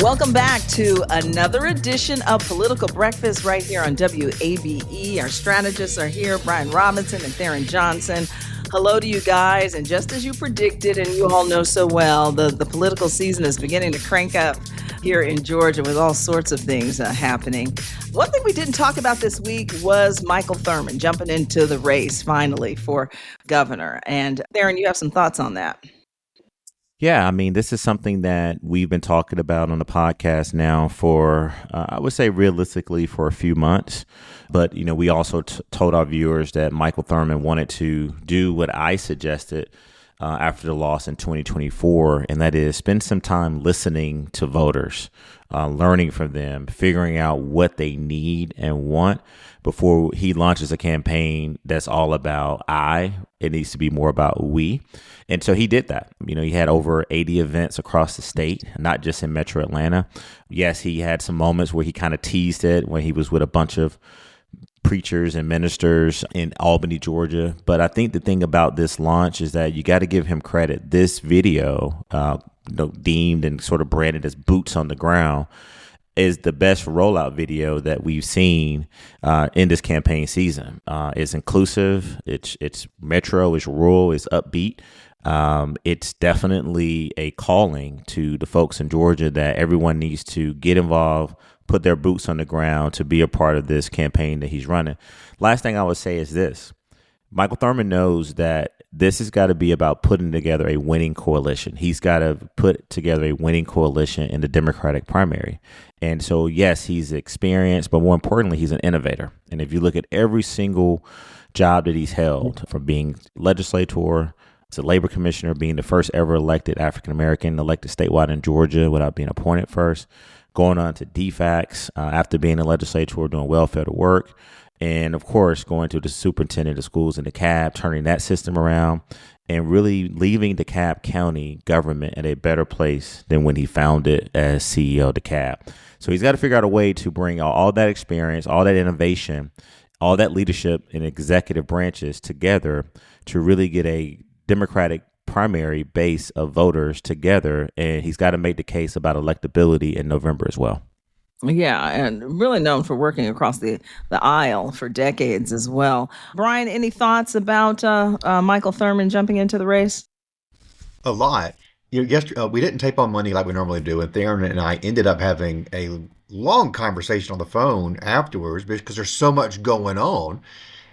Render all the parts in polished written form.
Welcome back to another edition of Political Breakfast right here on WABE. Our strategists are here, Brian Robinson and Tharon Johnson. Hello to you guys. And just as you predicted, and you all know so well, the political season is beginning to crank up here in Georgia with all sorts of things happening. One thing we didn't talk about this week was Michael Thurmond jumping into the race finally for governor. And Tharon, you have some thoughts on that. Yeah, I mean, this is something that we've been talking about on the podcast now for, I would say realistically, for a few months. But, you know, we also told our viewers that Michael Thurmond wanted to do what I suggested after the loss in 2024, and that is spend some time listening to voters, learning from them, figuring out what they need and want before he launches a campaign that's all about I. It needs to be more about we. And so he did that. You know, he had over 80 events across the state, not just in Metro Atlanta. Yes, he had some moments where he kind of teased it when he was with a bunch of preachers and ministers in Albany, Georgia. But I think the thing about this launch is that you got to give him credit. This video, deemed and sort of branded as boots on the ground, is the best rollout video that we've seen in this campaign season. It's inclusive. It's metro. It's rural. It's upbeat. It's definitely a calling to the folks in Georgia that everyone needs to get involved, put their boots on the ground to be a part of this campaign that he's running. Last thing I would say is this. Michael Thurmond knows that this has got to be about putting together a winning coalition. He's got to put together a winning coalition in the Democratic primary. And so, yes, he's experienced, but more importantly, he's an innovator. And if you look at every single job that he's held, from being legislator to labor commissioner, being the first ever elected African-American elected statewide in Georgia without being appointed first, going on to DFACS after being a legislator, doing welfare to work, and of course, going to the superintendent of schools in DeKalb, turning that system around, and really leaving DeKalb County government in a better place than when he found it as CEO of DeKalb. So he's got to figure out a way to bring all that experience, all that innovation, all that leadership in executive branches together to really get a Democratic primary base of voters together. And he's got to make the case about electability in November as well. Yeah, and really known for working across the aisle for decades as well. Brian, any thoughts about Michael Thurmond jumping into the race? A lot. Yesterday, we didn't tape on Monday like we normally do, and Tharon and I ended up having a long conversation on the phone afterwards because there's so much going on.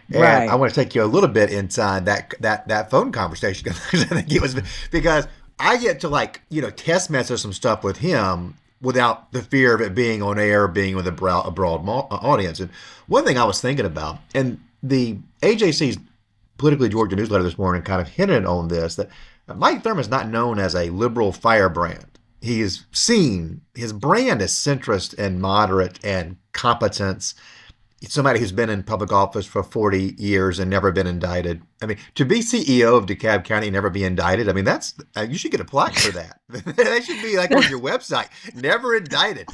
And Right. I want to take you a little bit inside that phone conversation because I think it was because I get to test message some stuff with him without the fear of it being on air, being with a broad audience. And one thing I was thinking about, and the AJC's Politically Georgia newsletter this morning kind of hinted on this, that Mike Thurmond is not known as a liberal firebrand. He is seen, his brand is centrist and moderate and competence. Somebody who's been in public office for 40 years and never been indicted. I mean, to be CEO of DeKalb County and never be indicted, I mean, that's you should get a plaque for that. That should be like on your website, never indicted.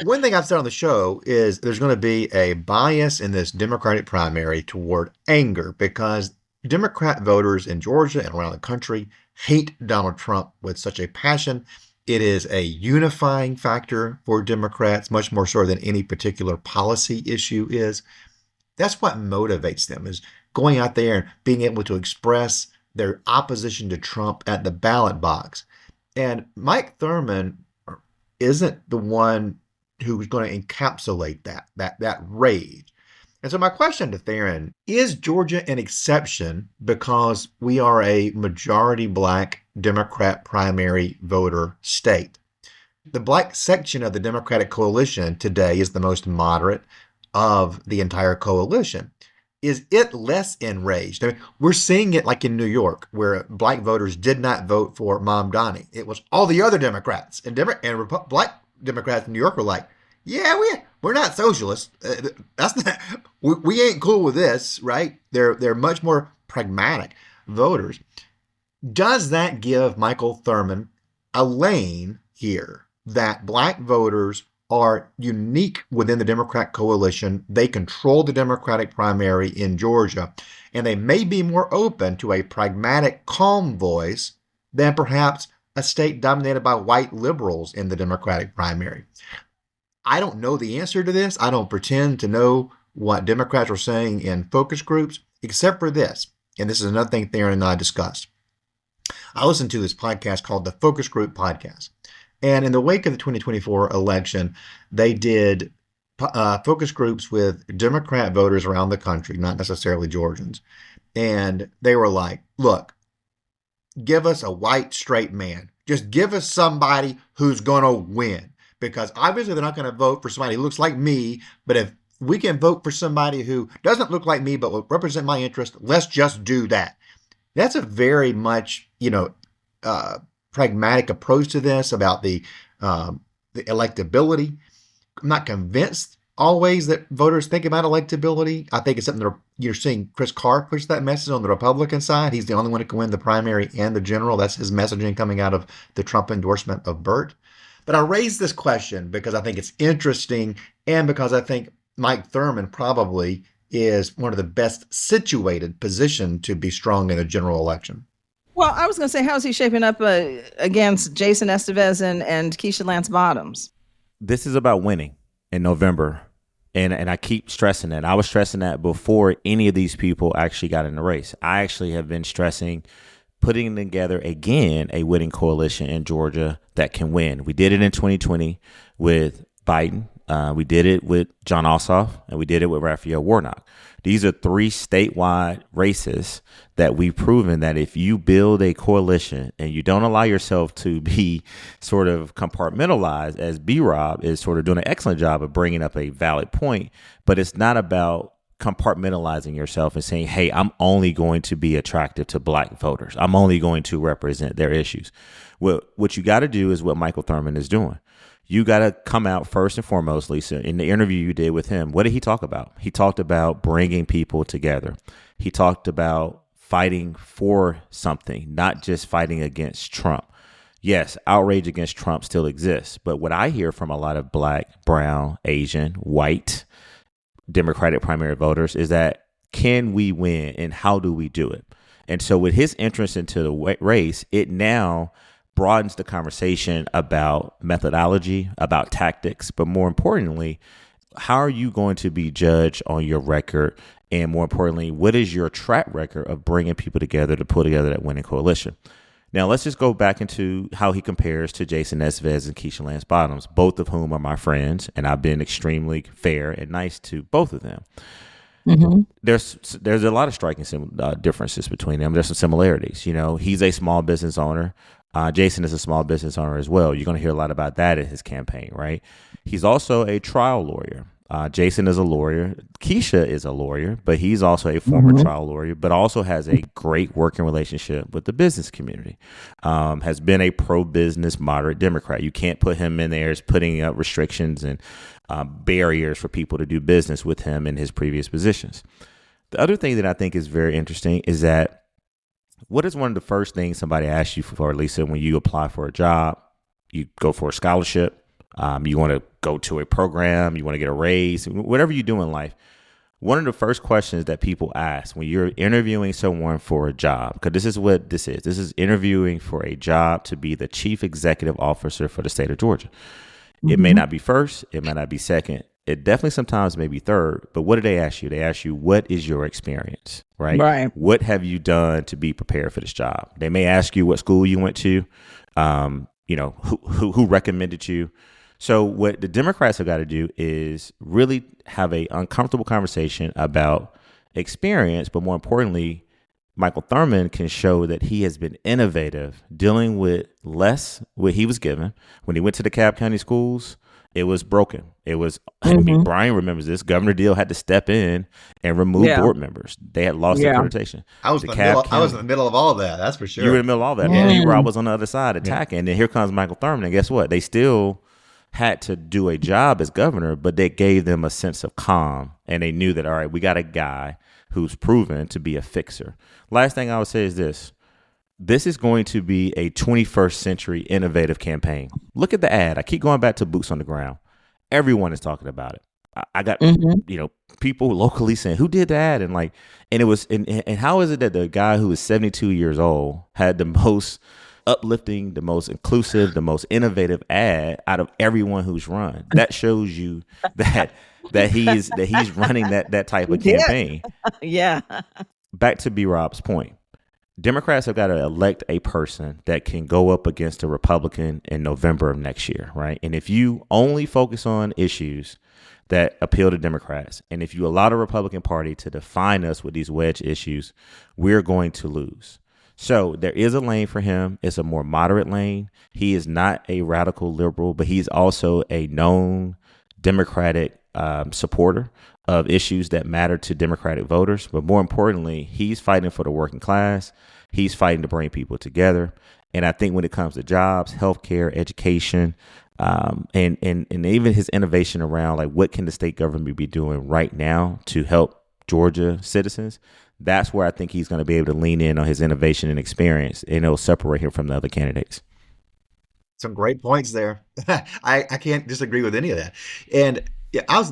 One thing I've said on the show is there's going to be a bias in this Democratic primary toward anger because Democrat voters in Georgia and around the country hate Donald Trump with such a passion. It is a unifying factor for Democrats, much more so than any particular policy issue is. That's what motivates them, is going out there and being able to express their opposition to Trump at the ballot box. And Mike Thurmond isn't the one who's going to encapsulate that rage. And so my question to Tharon, is Georgia an exception because we are a majority Black Democrat primary voter state? The Black section of the Democratic coalition today is the most moderate of the entire coalition. Is it less enraged? I mean, we're seeing it like in New York, where Black voters did not vote for Mom Donnie. It was all the other Democrats. And Black Democrats in New York were like, yeah, we're not socialists. That's not. We ain't cool with this, right? They're much more pragmatic voters. Does that give Michael Thurmond a lane here that Black voters are unique within the Democrat coalition? They control the Democratic primary in Georgia, and they may be more open to a pragmatic, calm voice than perhaps a state dominated by white liberals in the Democratic primary? I don't know the answer to this. I don't pretend to know what Democrats are saying in focus groups, except for this. And this is another thing Tharon and I discussed. I listened to this podcast called the Focus Group Podcast. And in the wake of the 2024 election, they did focus groups with Democrat voters around the country, not necessarily Georgians. And they were like, look, give us a white, straight man. Just give us somebody who's going to win. Because obviously they're not going to vote for somebody who looks like me. But if we can vote for somebody who doesn't look like me but will represent my interest, let's just do that. That's a very much, pragmatic approach to this about the electability. I'm not convinced always that voters think about electability. I think it's something that you're seeing Chris Carr push that message on the Republican side. He's the only one who can win the primary and the general. That's his messaging coming out of the Trump endorsement of Burt. But I raise this question because I think it's interesting and because I think Mike Thurmond probably is one of the best situated positioned to be strong in a general election. Well, I was going to say, how's he shaping up against Jason Estevez and Keisha Lance Bottoms? This is about winning in November. And I keep stressing that. I was stressing that before any of these people actually got in the race. I actually have been stressing putting together, again, a winning coalition in Georgia that can win. We did it in 2020 with Biden. We did it with John Ossoff, and we did it with Raphael Warnock. These are 3 statewide races that we've proven that if you build a coalition and you don't allow yourself to be sort of compartmentalized, as B-Rob is sort of doing an excellent job of bringing up a valid point, but it's not about compartmentalizing yourself and saying, hey, I'm only going to be attractive to black voters. I'm only going to represent their issues. What you got to do is what Michael Thurmond is doing. You got to come out first and foremost, Lisa. In the interview you did with him, what did he talk about? He talked about bringing people together. He talked about fighting for something, not just fighting against Trump. Yes, outrage against Trump still exists. But what I hear from a lot of black, brown, Asian, white Democratic primary voters is that, can we win and how do we do it? And so with his entrance into the race, it now broadens the conversation about methodology, about tactics, but more importantly, how are you going to be judged on your record? And more importantly, what is your track record of bringing people together to pull together that winning coalition? Now, let's just go back into how he compares to Jason Estevez and Keisha Lance Bottoms, both of whom are my friends, and I've been extremely fair and nice to both of them. Mm-hmm. There's a lot of striking differences between them. There's some similarities. He's a small business owner. Jason is a small business owner as well. You're going to hear a lot about that in his campaign, right? He's also a trial lawyer. Jason is a lawyer. Keisha is a lawyer, but he's also a former trial lawyer, but also has a great working relationship with the business community. Has been a pro-business moderate Democrat. You can't put him in there as putting up restrictions and barriers for people to do business with him in his previous positions. The other thing that I think is very interesting is that what is one of the first things somebody asks you for, Lisa, when you apply for a job? You go for a scholarship. You want to go to a program, you want to get a raise, whatever you do in life. One of the first questions that people ask when you're interviewing someone for a job, because this is what this is. This is interviewing for a job to be the chief executive officer for the state of Georgia. Mm-hmm. It may not be first. It may not be second. It definitely sometimes may be third. But what do they ask you? They ask you, what is your experience, right? Right. What have you done to be prepared for this job? They may ask you what school you went to, who recommended you. So what the Democrats have got to do is really have a uncomfortable conversation about experience, but more importantly, Michael Thurmond can show that he has been innovative dealing with less what he was given. When he went to the DeKalb County schools, it was broken. It was, Brian remembers this, Governor Deal had to step in and remove board members. They had lost their accreditation. I was in the middle of all of that, that's for sure. You were in the middle of all that. And Rob was on the other side attacking. And then here comes Michael Thurmond, and guess what? They still had to do a job as governor, but they gave them a sense of calm, and they knew that, all right, we got a guy who's proven to be a fixer. Last thing I would say is this. This is going to be a 21st century innovative campaign. Look at the ad. I keep going back to boots on the ground. Everyone is talking about it. I got, people locally saying, who did that? And it was, and how is it that the guy who is 72 years old had the most uplifting, the most inclusive, the most innovative ad out of everyone who's run. That shows you that he's running that type of Yeah. campaign. Yeah. Back to B. Rob's point. Democrats have got to elect a person that can go up against a Republican in November of next year, right? And if you only focus on issues that appeal to Democrats, and if you allow the Republican Party to define us with these wedge issues, we're going to lose. So there is a lane for him. It's a more moderate lane. He is not a radical liberal, but he's also a known Democratic supporter of issues that matter to Democratic voters. But more importantly, he's fighting for the working class. He's fighting to bring people together. And I think when it comes to jobs, healthcare, education, and even his innovation around like what can the state government be doing right now to help Georgia citizens, that's where I think he's going to be able to lean in on his innovation and experience, and it'll separate him from the other candidates. Some great points there. I can't disagree with any of that. And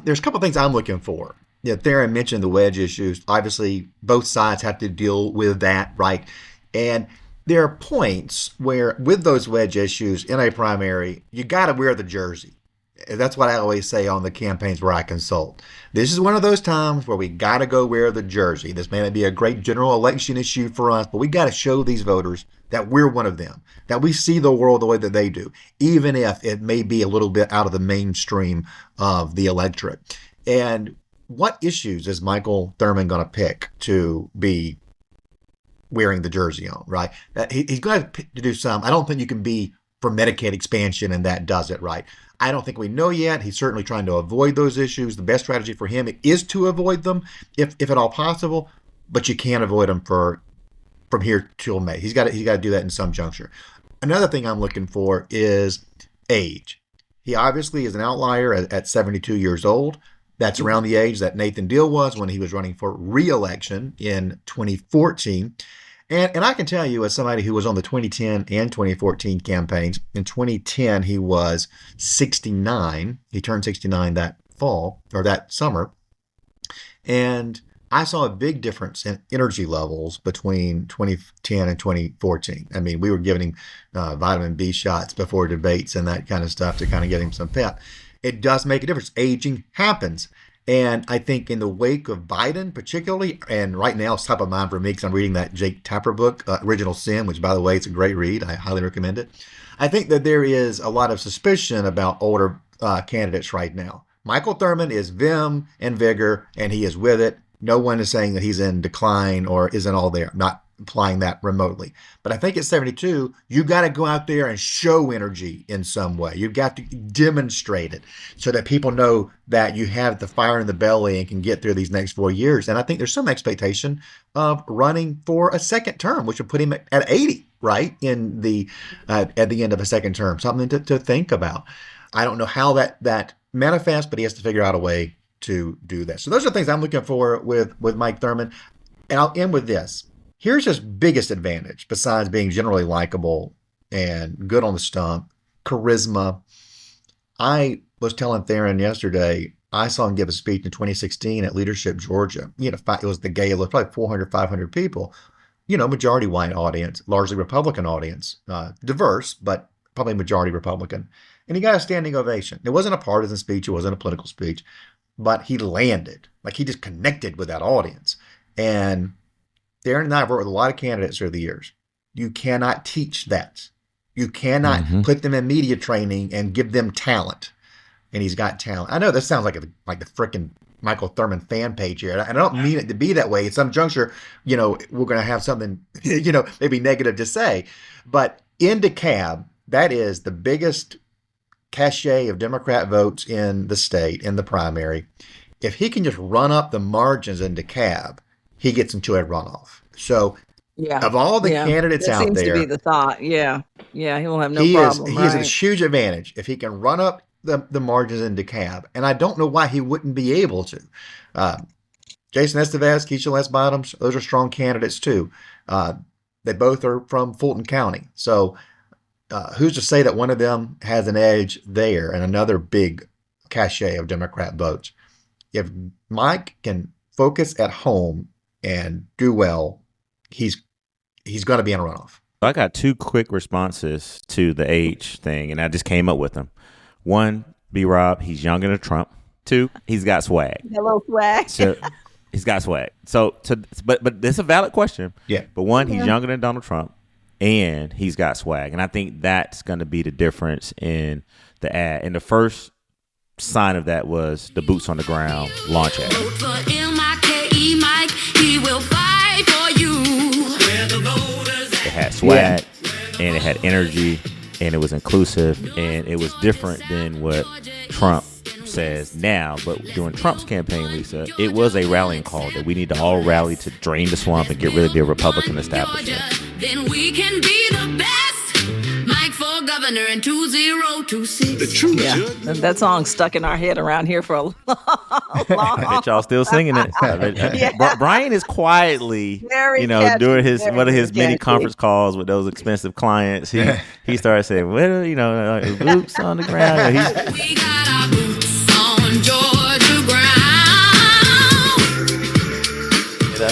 there's a couple of things I'm looking for. Tharon mentioned the wedge issues. Obviously, both sides have to deal with that, right? And there are points where, with those wedge issues in a primary, you got to wear the jersey. That's what I always say on the campaigns where I consult. This is one of those times where we got to go wear the jersey. This may not be a great general election issue for us, but we got to show these voters that we're one of them, that we see the world the way that they do, even if it may be a little bit out of the mainstream of the electorate. And what issues is Michael Thurmond going to pick to be wearing the jersey on, right? He's going to do some. I don't think you can be for Medicaid expansion and that does it, right? I don't think we know yet. He's certainly trying to avoid those issues. The best strategy for him is to avoid them if at all possible, but you can't avoid them from here till May. He's got to do that in some juncture. Another thing I'm looking for is age. He obviously is an outlier at 72 years old. That's around the age that Nathan Deal was when he was running for re-election in 2014. And I can tell you, as somebody who was on the 2010 and 2014 campaigns, in 2010 he was 69. He turned 69 that fall or that summer. And I saw a big difference in energy levels between 2010 and 2014. I mean, we were giving him vitamin B shots before debates and that kind of stuff to kind of get him some pep. It does make a difference. Aging happens. And I think in the wake of Biden particularly, and right now it's top of mind for me because I'm reading that Jake Tapper book, Original Sin, which by the way, it's a great read. I highly recommend it. I think that there is a lot of suspicion about older candidates right now. Michael Thurmond is vim and vigor, and he is with it. No one is saying that he's in decline or isn't all there. I'm not implying that remotely. But I think at 72, you got to go out there and show energy in some way. You've got to demonstrate it so that people know that you have the fire in the belly and can get through these next 4 years. And I think there's some expectation of running for a second term, which would put him at 80, right? In the at the end of a second term, something to think about. I don't know how that manifests, but he has to figure out a way to do that. So those are things I'm looking for with Mike Thurmond. And I'll end with this. Here's his biggest advantage, besides being generally likable and good on the stump, charisma. I was telling Tharon yesterday, I saw him give a speech in 2016 at Leadership Georgia. It was the gala, probably 400, 500 people. Majority white audience, largely Republican audience, diverse, but probably majority Republican. And he got a standing ovation. It wasn't a partisan speech. It wasn't a political speech, but he landed. Like he just connected with that audience. And Tharon and I have worked with a lot of candidates over the years. You cannot teach that. You cannot put them in media training and give them talent. And he's got talent. I know this sounds like the frickin' Michael Thurmond fan page here. And I don't mean it to be that way. At some juncture, we're going to have something, maybe negative to say. But in DeKalb, that is the biggest cachet of Democrat votes in the state, in the primary. If he can just run up the margins in DeKalb, he gets into a runoff. So, of all the candidates out there, seems to be the thought. Yeah, he will have no problem. He has a huge advantage if he can run up the margins in DeKalb, and I don't know why he wouldn't be able to. Jason Estevez, Keisha Les Bottoms, those are strong candidates too. They both are from Fulton County, so who's to say that one of them has an edge there and another big cachet of Democrat votes? If Mike can focus at home and do well, he's going to be in a runoff. I got two quick responses to the age thing, and I just came up with them. One, B-Rob, he's younger than Trump. Two, he's got swag. Hello, swag. So he's got swag. But this is a valid question. Yeah. But one, he's younger than Donald Trump, and he's got swag. And I think that's going to be the difference in the ad. And the first sign of that was the boots on the ground launch ad. Vote for M-I-K-E Mike, he will fight for you. Where the voters It had swag, and it had energy, and it was inclusive, and it was different than what Trump says now. But during Trump's campaign, Lisa, it was a rallying call that we need to all rally to drain the swamp and get rid of the Republican establishment. Then we can be the best. Mike for governor in 2026. The truth, Yeah, Judge. that song stuck in our head around here for a long I bet y'all still singing it. Brian is quietly, Very doing catchy, one of his very many catchy. conference calls with those expensive clients. He started saying, "Well, boots on the ground." We got our boots on Georgia ground.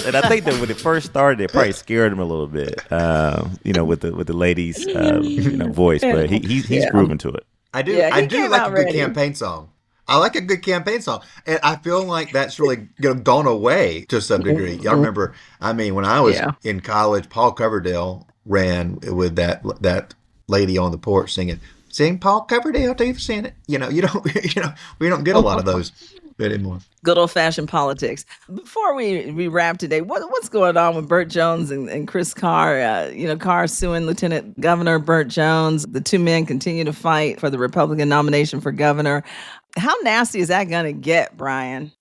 And I think that when it first started, it probably scared him a little bit, with the lady's voice. But he's grooving to it. I do. Yeah, he I do came like out a good ready. campaign song. I like a good campaign song, and I feel like that's really gone away to some degree. Y'all remember? I mean, when I was in college, Paul Coverdale ran with that lady on the porch singing, "Sing Paul Coverdale, do you sing it?" You don't. We don't get a lot of those anymore. Good old-fashioned politics. Before we wrap today, what's going on with Burt Jones and Chris Carr? Carr suing Lieutenant Governor Burt Jones. The two men continue to fight for the Republican nomination for governor. How nasty is that going to get, Brian?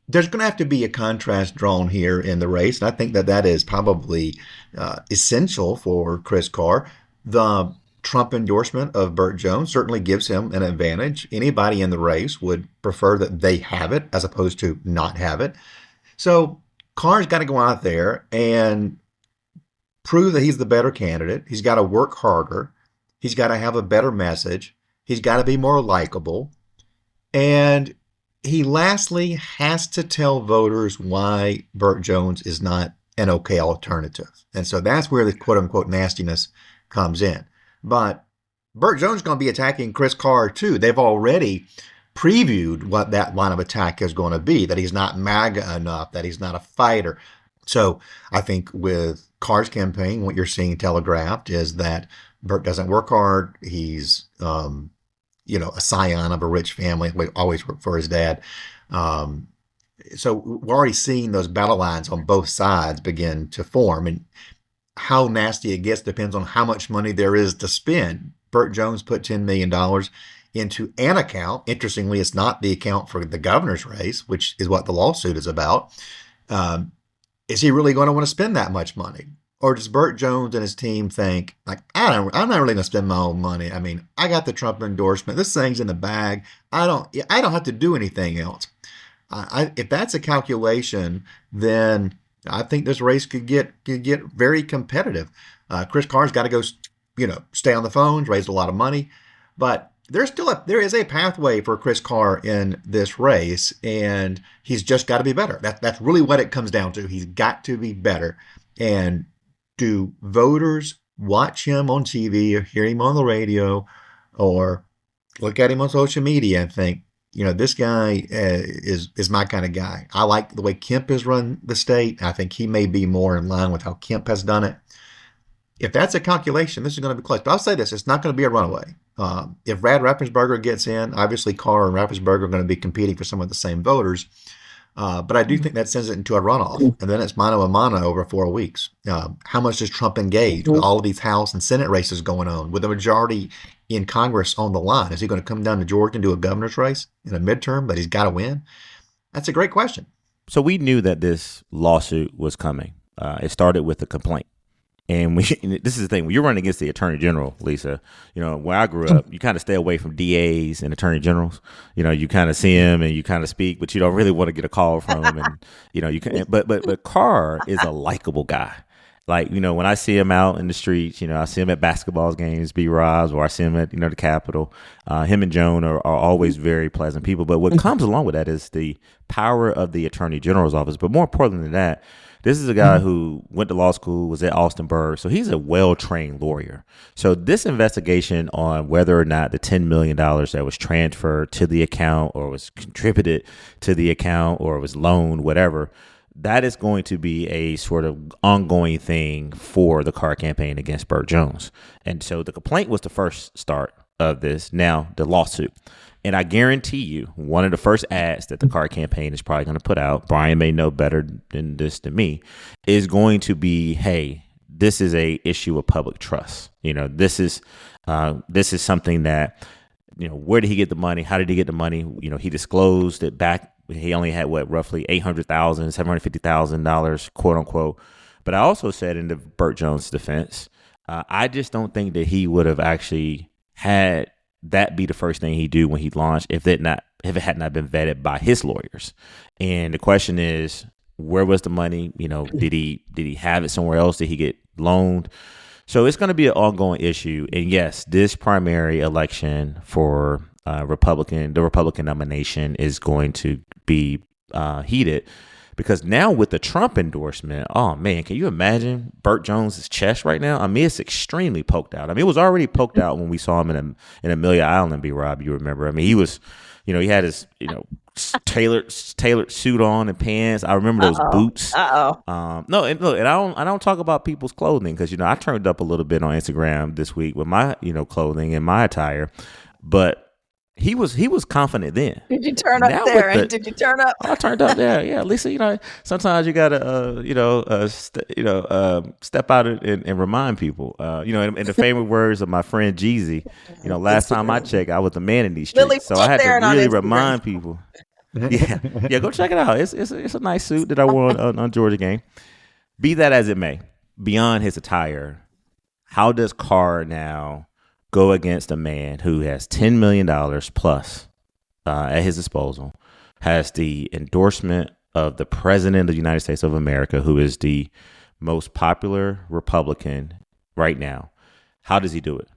There's going to have to be a contrast drawn here in the race, and I think that is probably essential for Chris Carr. The Trump endorsement of Burt Jones certainly gives him an advantage. Anybody in the race would prefer that they have it as opposed to not have it. So Carr's got to go out there and prove that he's the better candidate. He's got to work harder. He's got to have a better message. He's got to be more likable. And he lastly has to tell voters why Burt Jones is not an okay alternative. And so that's where the quote unquote nastiness comes in. But Burt Jones is going to be attacking Chris Carr too. They've already previewed what that line of attack is going to be, that he's not MAGA enough, that he's not a fighter. So I think with Carr's campaign, what you're seeing telegraphed is that Burt doesn't work hard. He's, a scion of a rich family. We always worked for his dad. So we're already seeing those battle lines on both sides begin to form. And how nasty it gets depends on how much money there is to spend. Burt Jones put $10 million into an account. Interestingly, it's not the account for the governor's race, which is what the lawsuit is about. Is he really going to want to spend that much money? Or does Burt Jones and his team think, like, I'm not really going to spend my own money. I mean, I got the Trump endorsement. This thing's in the bag. I don't have to do anything else. If that's a calculation, then I think this race could get very competitive. Chris Carr's got to go, stay on the phones, raise a lot of money, but there is a pathway for Chris Carr in this race, and he's just got to be better. That's really what it comes down to. He's got to be better. And do voters watch him on TV or hear him on the radio or look at him on social media and think, this guy is my kind of guy. I like the way Kemp has run the state. I think he may be more in line with how Kemp has done it. If that's a calculation, this is going to be close. But I'll say this, it's not going to be a runaway. If Brad Raffensperger gets in, obviously Carr and Raffensperger are going to be competing for some of the same voters. But I do think that sends it into a runoff. And then it's mano a mano over 4 weeks. How much does Trump engage with all of these House and Senate races going on, with the majority in Congress on the line? Is he going to come down to Georgia and do a governor's race in a midterm that he's got to win? That's a great question. So we knew that this lawsuit was coming. It started with a complaint. And this is the thing, when you're running against the attorney general, Lisa, where I grew up, you kind of stay away from DAs and attorney generals. You kind of see him and you kind of speak, but you don't really want to get a call from him. And, you can, but Carr is a likable guy. Like, when I see him out in the streets, I see him at basketball games, B-Robs, or I see him at, the Capitol. Him and Joan are always very pleasant people. But what comes along with that is the power of the attorney general's office. But more important than that, This is a guy who went to law school, was at Austin Burr, so he's a well-trained lawyer. So this investigation on whether or not the $10 million that was transferred to the account or was contributed to the account or was loaned, whatever, that is going to be a sort of ongoing thing for the Carr campaign against Burt Jones. And so the complaint was the first start of this. Now the lawsuit. And I guarantee you, one of the first ads that the Carr campaign is probably going to put out, Brian may know better than me, is going to be, hey, this is a issue of public trust. This is something that, where did he get the money? How did he get the money? He disclosed it back. He only had roughly $800,000, $750,000, quote unquote. But I also said in the Burt Jones defense, I just don't think that he would have actually had that be the first thing he do when he launched if it had not been vetted by his lawyers. And the question is, where was the money? Did he have it somewhere else? Did he get loaned? So it's going to be an ongoing issue. And yes, this primary election for the Republican nomination is going to be heated. Because now with the Trump endorsement, oh man, can you imagine Burt Jones' chest right now? I mean, it's extremely poked out. I mean, it was already poked out when we saw him in Amelia Island, B-Rob, you remember. I mean, he was, he had his, tailored suit on and pants. I remember those boots. No, and look, and I don't talk about people's clothing because, I turned up a little bit on Instagram this week with my, clothing and my attire. But he was confident then. Did you turn up there? And did you turn up? I turned up there. Yeah, Lisa. Sometimes you gotta, step out and remind people. In the famous words of my friend Jeezy, last time I checked, I was the man in these streets. So I had to really remind people. Yeah. Go check it out. It's a nice suit that I wore on Georgia game. Be that as it may, beyond his attire, how does Carr now go against a man who has $10 million plus at his disposal, has the endorsement of the president of the United States of America, who is the most popular Republican right now? How does he do it?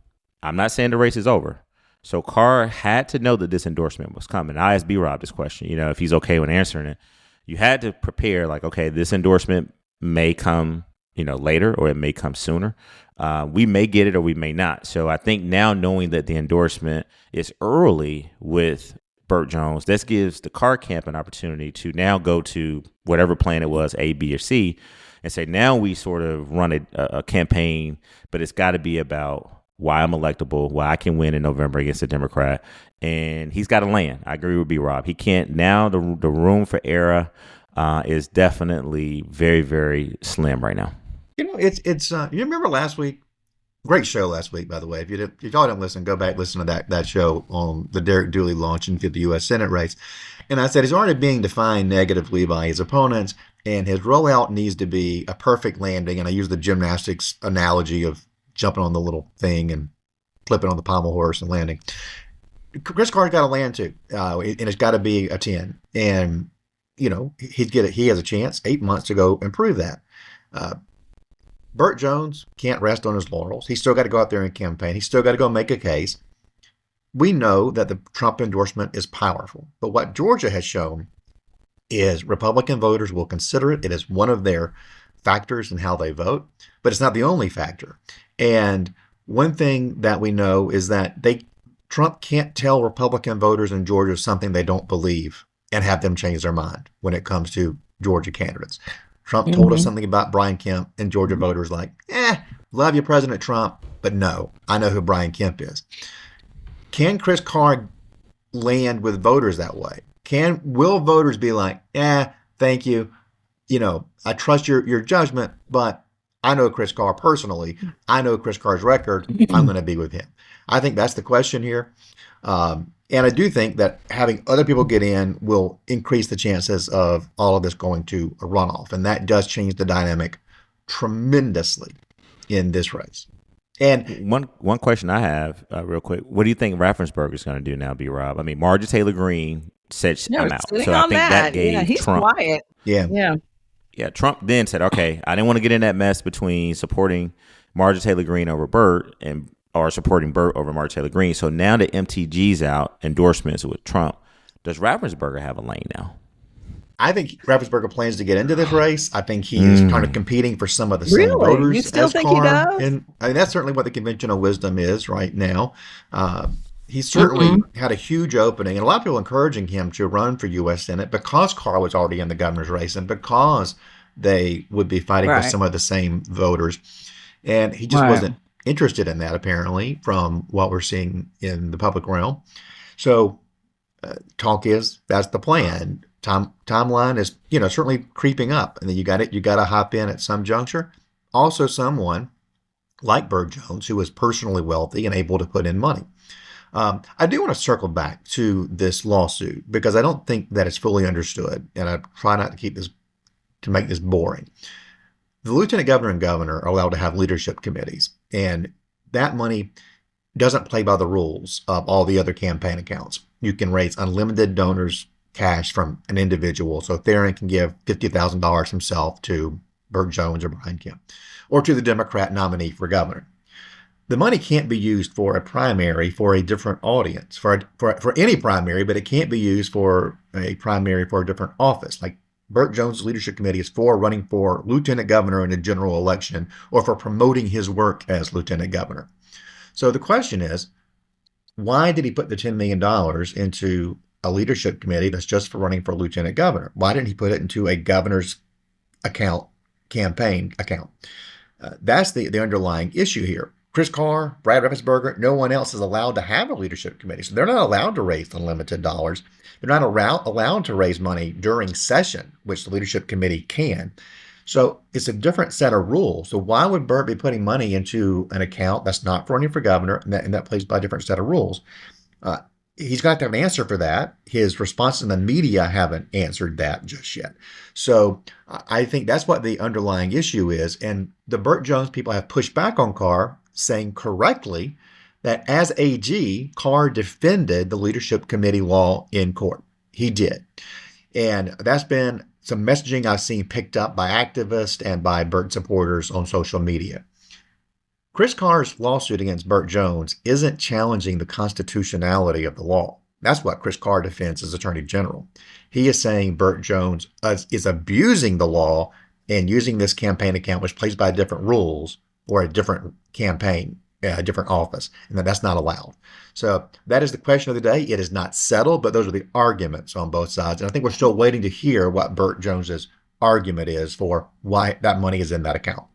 I'm not saying the race is over. So Carr had to know that this endorsement was coming. I asked B-Rob this question, if he's okay with answering it. You had to prepare like, okay, this endorsement may come, later, or it may come sooner. We may get it or we may not. So I think now knowing that the endorsement is early with Burt Jones, this gives the Carr camp an opportunity to now go to whatever plan it was, A, B, or C, and say, now we sort of run a campaign, but it's got to be about why I'm electable, why I can win in November against a Democrat. And he's got to land. I agree with B-Rob. He can't now. The room for error is definitely very, very slim right now. It's you remember last week? Great show last week, by the way. If y'all didn't listen, go back, listen to that show on the Derek Dooley launch into the U.S. Senate race. And I said he's already being defined negatively by his opponents, and his rollout needs to be a perfect landing. And I use the gymnastics analogy of jumping on the little thing and flipping on the pommel horse and landing. Chris Carr's got to land too, and it's got to be a 10. And he has a chance, 8 months to go and prove that. Burt Jones can't rest on his laurels. He's still got to go out there and campaign. He's still got to go make a case. We know that the Trump endorsement is powerful, but what Georgia has shown is Republican voters will consider it. It is one of their factors in how they vote, but it's not the only factor. And one thing that we know is that Trump can't tell Republican voters in Georgia something they don't believe and have them change their mind when it comes to Georgia candidates. Trump told us something about Brian Kemp, and Georgia voters like, love you, President Trump, but no, I know who Brian Kemp is. Can Chris Carr land with voters that way? Will voters be like, thank you, I trust your judgment, but I know Chris Carr personally. I know Chris Carr's record. I'm going to be with him. I think that's the question here. And I do think that having other people get in will increase the chances of all of this going to a runoff. And that does change the dynamic tremendously in this race. And one question I have real quick, what do you think Raffensperger is going to do now, B-Rob? I mean, Marjorie Taylor Greene said I'm out. So I think that gave he's Trump. Quiet. Yeah, Trump then said, okay, I didn't want to get in that mess between supporting Marjorie Taylor Greene over Burt or supporting Burt over Marjorie Taylor Greene. So now the MTG's out, endorsements with Trump. Does Raffensperger have a lane now? I think Raffensperger plans to get into this race. I think he is kind of competing for some of the same Really? voters You still as think he Carr. does? And I mean, that's certainly what the conventional wisdom is right now. He certainly had a huge opening, and a lot of people encouraging him to run for U.S. Senate because Carr was already in the governor's race and because they would be fighting for Right. some of the same voters. And he just Right. wasn't interested in that, apparently, from what we're seeing in the public realm. So talk is that's the plan. Timeline is certainly creeping up, and then you got to hop in at some juncture. Also, someone like Burt Jones who is personally wealthy and able to put in money. I do want to circle back to this lawsuit because I don't think that it's fully understood, and I try not to make this boring. The lieutenant governor and governor are allowed to have leadership committees, and that money doesn't play by the rules of all the other campaign accounts. You can raise unlimited donors cash from an individual. So Tharon can give $50,000 himself to Burt Jones or Brian Kemp, or to the Democrat nominee for governor. The money can't be used for a primary for a different audience, for any primary, but it can't be used for a primary for a different office. Like Burt Jones' leadership committee is for running for lieutenant governor in a general election or for promoting his work as lieutenant governor. So the question is, why did he put the $10 million into a leadership committee that's just for running for lieutenant governor? Why didn't he put it into a governor's campaign account? That's the underlying issue here. Chris Carr, Brad Raffensperger, no one else is allowed to have a leadership committee. So they're not allowed to raise unlimited dollars. They're not allowed to raise money during session, which the leadership committee can. So it's a different set of rules. So why would Burt be putting money into an account that's not for running for governor and that plays by a different set of rules? He's got to have an answer for that. His responses in the media haven't answered that just yet. So I think that's what the underlying issue is. And the Burt Jones people have pushed back on Carr, saying correctly that as AG, Carr defended the leadership committee law in court. He did. And that's been some messaging I've seen picked up by activists and by Burt supporters on social media. Chris Carr's lawsuit against Burt Jones isn't challenging the constitutionality of the law. That's what Chris Carr defends as Attorney General. He is saying Burt Jones is abusing the law and using this campaign account, which plays by different rules, or a different campaign, a different office, and that's not allowed. So that is the question of the day. It is not settled, but those are the arguments on both sides. And I think we're still waiting to hear what Burt Jones's argument is for why that money is in that account.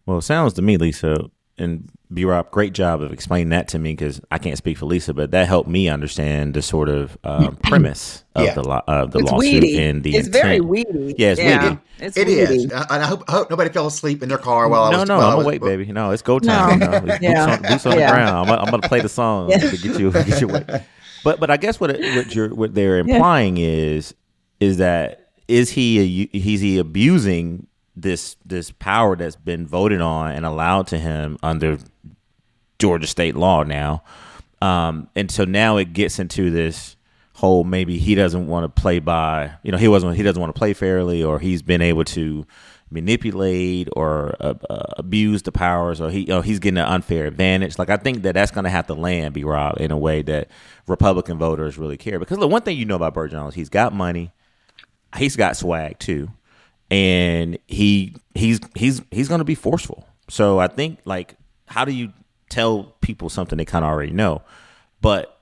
Well, it sounds to me, Lisa, and B-Rob, great job of explaining that to me, because I can't speak for Lisa, but that helped me understand the sort of premise of the lawsuit weedy. and the It's intent. very weedy. Yeah, it's weedy. It is. I hope nobody fell asleep in their car while I was. I'm gonna wait, baby. No, it's go time. No. Boots on the ground. I'm gonna play the song to get you away. But I guess what they're implying is that is he abusing this power that's been voted on and allowed to him under Georgia state law now, and so now it gets into this whole maybe he doesn't want to play by he doesn't want to play fairly, or he's been able to manipulate or abuse the powers, or he's getting an unfair advantage. Like, I think that's going to have to land, B-Rob, in a way that Republican voters really care, because the one thing about Burt Jones, he's got money, he's got swag too. And he's going to be forceful. So I think, like, how do you tell people something they kind of already know? But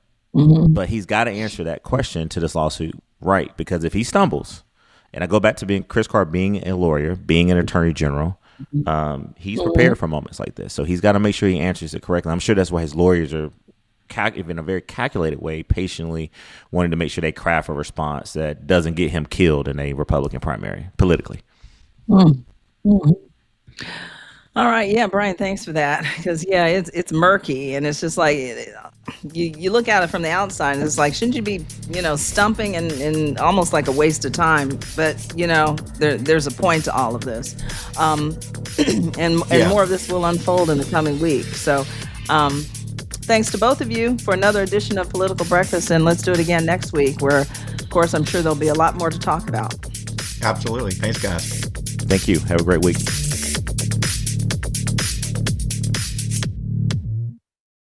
he's got to answer that question to this lawsuit right, because if he stumbles, and I go back to being Chris Carr, being a lawyer, being an attorney general, he's prepared for moments like this. So he's got to make sure he answers it correctly. I'm sure that's why his lawyers are in a very calculated way, patiently wanting to make sure they craft a response that doesn't get him killed in a Republican primary politically. All right. Yeah, Brian, thanks for that. Because, it's murky. And it's just like, you look at it from the outside and it's like, shouldn't you be, stumping and almost like a waste of time? But, there's a point to all of this. And more of this will unfold in the coming week. So, thanks to both of you for another edition of Political Breakfast, and let's do it again next week, where, of course, I'm sure there'll be a lot more to talk about. Absolutely. Thanks, guys. Thank you. Have a great week.